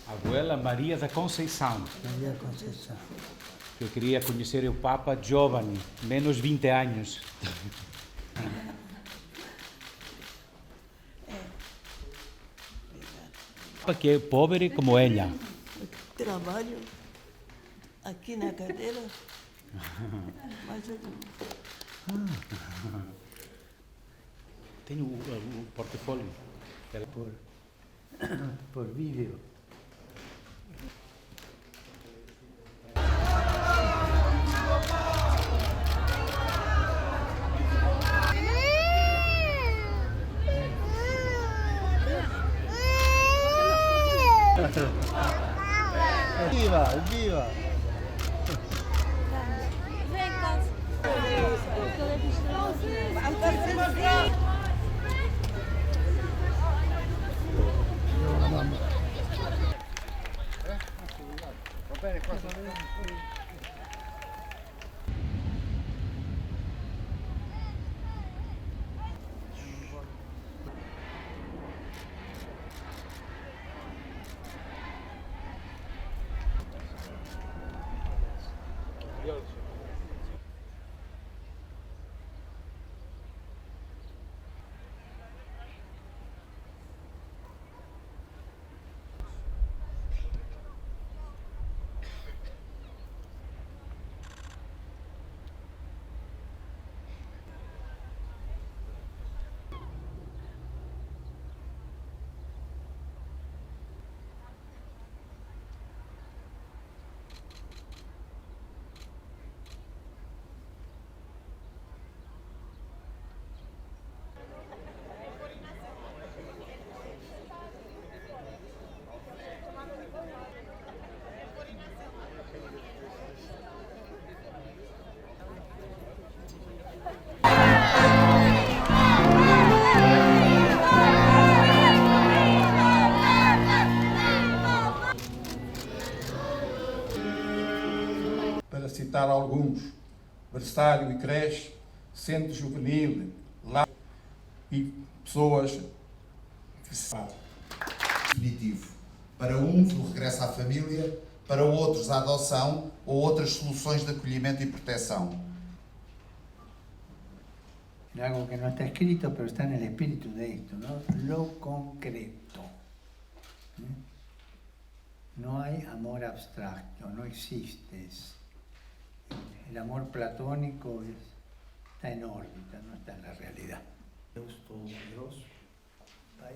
Abuela Maria da Conceição. Maria Conceição. Eu queria conhecer o Papa Giovanni, menos 20 anos. Papa que é pobre como ela. Trabalho aqui na cadeira, mas eu Tenho o portfólio. por vídeo. Viva, viva! Para citar alguns: berçário e creche, centro juvenil, lar e pessoas definitivo. Para uns, o regresso à família, para outros, a adoção ou outras soluções de acolhimento e proteção. Algo que no está escrito, pero está en el espíritu de esto, ¿no? Lo concreto. No hay amor abstracto, no existe. El amor platónico está en órbita, no está en la realidad. Deus Todo-Poderoso, Pai,